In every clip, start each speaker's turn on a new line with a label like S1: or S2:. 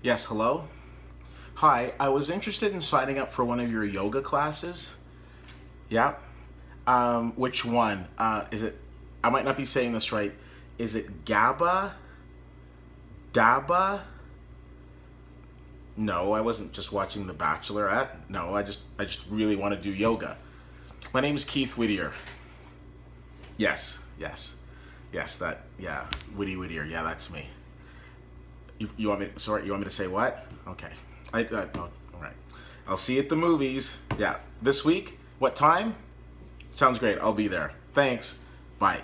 S1: Yes, hello? Hi, I was interested in signing up for one of your yoga classes. Yeah. Which one? Is it, I might not be saying this right. Is it GABA? DABA? No, I wasn't just watching The Bachelorette. No, I just really want to do yoga. My name is Keith Whittier. Yes, yes. Yes, yeah, Whittier. Yeah, that's me. You want me, sorry, you want me to say what? Okay. All right. I'll see you at the movies. Yeah. This week? What time? Sounds great. I'll be there. Thanks. Bye.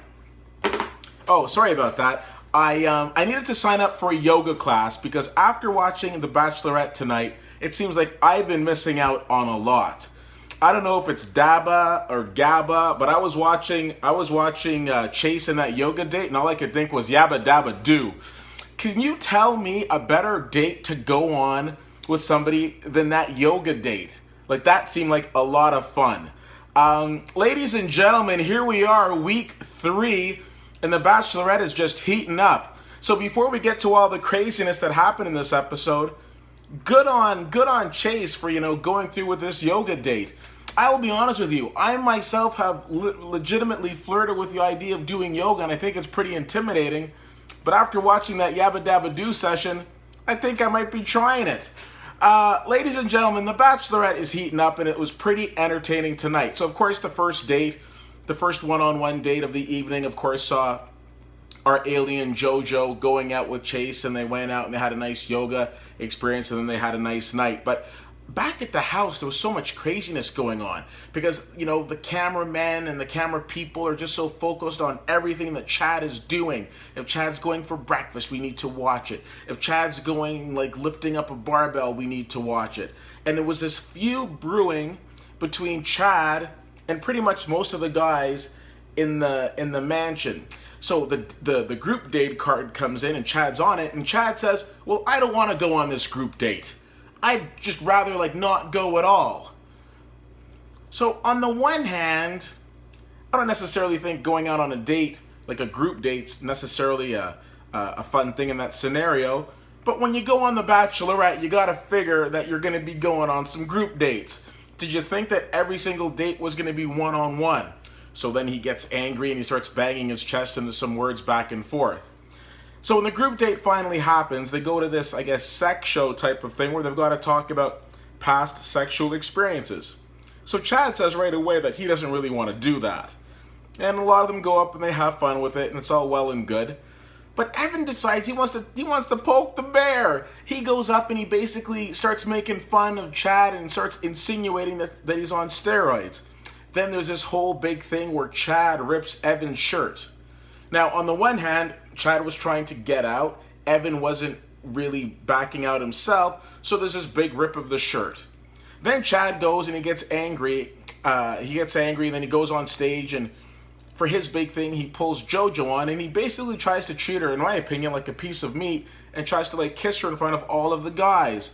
S1: Oh, sorry about that. I needed to sign up for a yoga class because after watching The Bachelorette tonight, it seems like I've been missing out on a lot. I don't know if it's DABA or GABA, but I was watching Chase and that yoga date, and all I could think was yabba dabba do. Can you tell me a better date to go on with somebody than that yoga date? Like, that seemed like a lot of fun. Ladies and gentlemen, here we are, week 3, and The Bachelorette is just heating up. So before we get to all the craziness that happened in this episode, good on Chase for, going through with this yoga date. I will be honest with you, I myself have legitimately flirted with the idea of doing yoga, and I think it's pretty intimidating. But after watching that Yabba Dabba Doo session, I think I might be trying it. Ladies and gentlemen, The Bachelorette is heating up, and it was pretty entertaining tonight. So, of course, the first one-on-one date of the evening, of course, saw our alien JoJo going out with Chase, and they went out and they had a nice yoga experience, and then they had a nice night. But back at the house, there was so much craziness going on because, the cameramen and the camera people are just so focused on everything that Chad is doing. If Chad's going for breakfast, we need to watch it. If Chad's going, lifting up a barbell, we need to watch it. And there was this feud brewing between Chad and pretty much most of the guys in the mansion. So the group date card comes in and Chad's on it, and Chad says, well, I don't want to go on this group date. I'd just rather not go at all. So on the one hand, I don't necessarily think going out on a date, like a group date's necessarily a fun thing in that scenario. But when you go on The Bachelorette, you gotta figure that you're gonna be going on some group dates. Did you think that every single date was gonna be one-on-one? So then he gets angry and he starts banging his chest into some words back and forth. So when the group date finally happens, they go to this, I guess, sex show type of thing where they've got to talk about past sexual experiences. So Chad says right away that he doesn't really want to do that. And a lot of them go up and they have fun with it, and it's all well and good. But Evan decides he wants to poke the bear. He goes up and he basically starts making fun of Chad and starts insinuating that he's on steroids. Then there's this whole big thing where Chad rips Evan's shirt. Now, on the one hand, Chad was trying to get out. Evan wasn't really backing out himself, so there's this big rip of the shirt. Then Chad goes and he gets angry. And then he goes on stage, and for his big thing, he pulls JoJo on, and he basically tries to treat her, in my opinion, like a piece of meat, and tries to kiss her in front of all of the guys.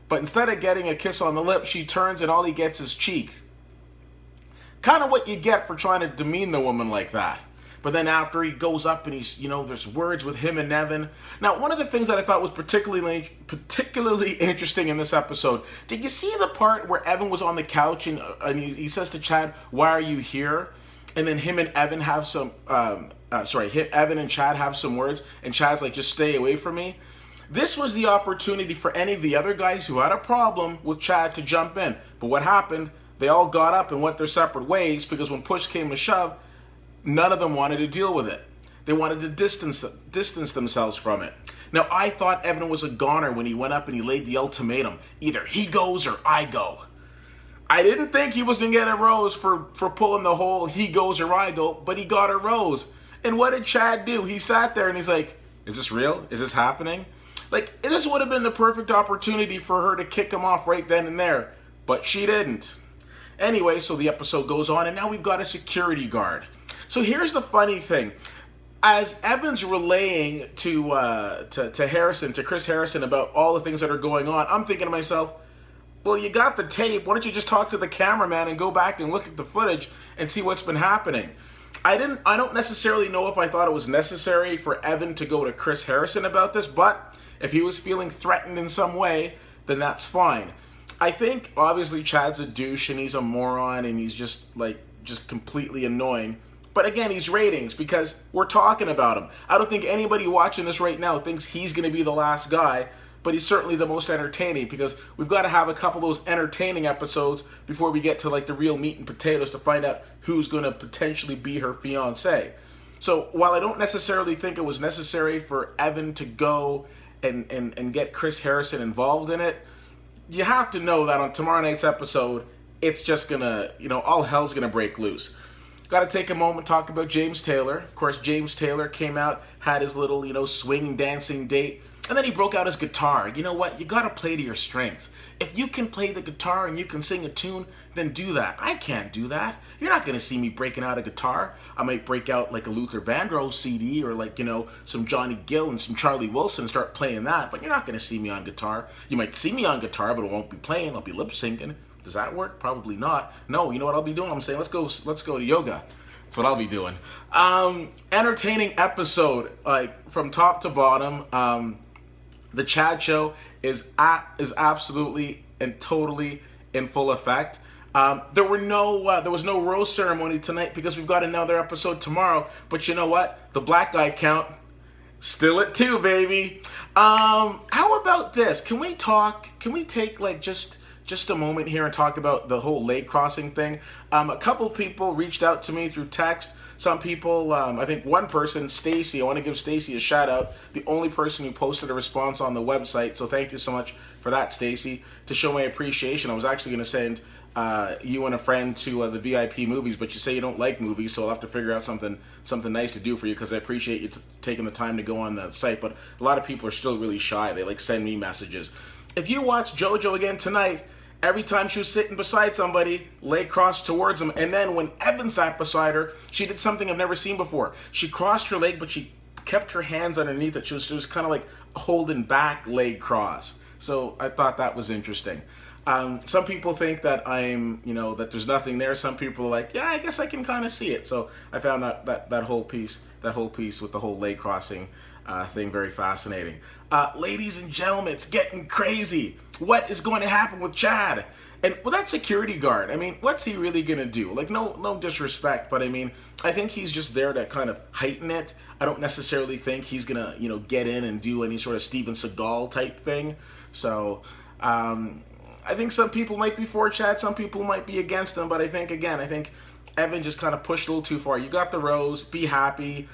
S1: But instead of getting a kiss on the lips, she turns and all he gets is cheek. Kind of what you get for trying to demean the woman like that. But then after he goes up and he's, there's words with him and Evan. Now, one of the things that I thought was particularly interesting in this episode, did you see the part where Evan was on the couch and he says to Chad, why are you here? And then him and Evan have Evan and Chad have some words, and Chad's like, just stay away from me. This was the opportunity for any of the other guys who had a problem with Chad to jump in. But what happened? They all got up and went their separate ways because when push came to shove, none of them wanted to deal with it. They wanted to distance themselves from it. Now, I thought Evan was a goner when he went up and he laid the ultimatum. Either he goes or I go. I didn't think he was going to get a rose for pulling the whole he goes or I go, but he got a rose. And what did Chad do? He sat there and he's like, is this real? Is this happening? This would have been the perfect opportunity for her to kick him off right then and there. But she didn't. Anyway, so the episode goes on, and now we've got a security guard. So here's the funny thing. As Evan's relaying to Harrison, to Chris Harrison, about all the things that are going on, I'm thinking to myself, well, you got the tape. Why don't you just talk to the cameraman and go back and look at the footage and see what's been happening? I don't necessarily know if I thought it was necessary for Evan to go to Chris Harrison about this, but If he was feeling threatened in some way, then that's fine. I think obviously Chad's a douche and he's a moron and he's just completely annoying. But again, he's ratings because we're talking about him. I don't think anybody watching this right now thinks he's going to be the last guy, but he's certainly the most entertaining because we've got to have a couple of those entertaining episodes before we get to like the real meat and potatoes to find out who's going to potentially be her fiance. So while I don't necessarily think it was necessary for Evan to go and get Chris Harrison involved in it, you have to know that on tomorrow night's episode, it's just gonna, all hell's gonna break loose. Got to take a moment to talk about James Taylor. Of course, James Taylor came out, had his little, swing dancing date, and then he broke out his guitar. You know what? You got to play to your strengths. If you can play the guitar and you can sing a tune, then do that. I can't do that. You're not going to see me breaking out a guitar. I might break out like a Luther Vandross CD or like, some Johnny Gill and some Charlie Wilson and start playing that, but you're not going to see me on guitar. You might see me on guitar, but it won't be playing. I'll be lip syncing. Does that work? Probably not. No, you know what I'll be doing? I'm saying let's go to yoga. That's what I'll be doing. Entertaining episode, like from top to bottom. The Chad Show is absolutely and totally in full effect. There was no rose ceremony tonight because we've got another episode tomorrow. But you know what? The black guy count still at 2, baby. How about this? Can we take like just a moment here and talk about the whole lake crossing thing? A couple people reached out to me through text. Some people, I think one person, Stacy, I want to give Stacy a shout out, the only person who posted a response on the website, so thank you so much for that, Stacy, to show my appreciation. I was actually going to send you and a friend to the VIP movies, but you say you don't like movies, so I'll have to figure out something nice to do for you because I appreciate you taking the time to go on the site, but a lot of people are still really shy. They send me messages. If you watch JoJo again tonight, every time she was sitting beside somebody, leg crossed towards them. And then when Evan sat beside her, she did something I've never seen before. She crossed her leg, but she kept her hands underneath it. She was kind of like holding back leg cross. So I thought that was interesting. Some people think that that there's nothing there. Some people are like, yeah, I guess I can kind of see it. So I found that whole piece with the whole leg crossing thing very fascinating. Ladies and gentlemen, it's getting crazy. What is going to happen with Chad? And with that security guard, what's he really going to do? Like, no disrespect, but I think he's just there to kind of heighten it. I don't necessarily think he's going to, get in and do any sort of Steven Seagal type thing. So, I think some people might be for Chad, some people might be against him, but I think Evan just kind of pushed a little too far. You got the rose, be happy,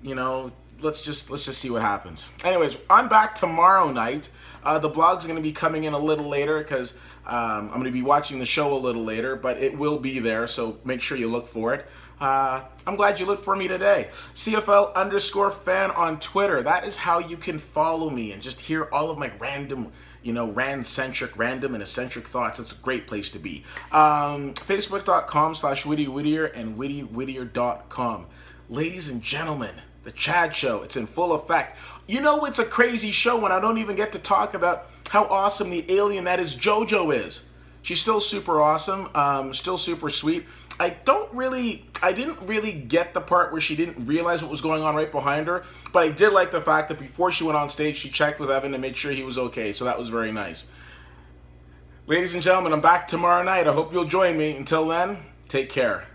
S1: let's just see what happens. Anyways, I'm back tomorrow night. The blog's going to be coming in a little later because I'm going to be watching the show a little later, but it will be there, so make sure you look for it. I'm glad you looked for me today. CFL_fan on Twitter. That is how you can follow me and just hear all of my random, random and eccentric thoughts. It's a great place to be. Facebook.com/Whitty Whittier and WhittyWhittier.com. Ladies and gentlemen, the Chad Show, it's in full effect. It's a crazy show when I don't even get to talk about how awesome the alien that is JoJo is. She's still super awesome, still super sweet. I didn't really get the part where she didn't realize what was going on right behind her, but I did like the fact that before she went on stage, she checked with Evan to make sure he was okay, so that was very nice. Ladies and gentlemen, I'm back tomorrow night. I hope you'll join me. Until then, take care.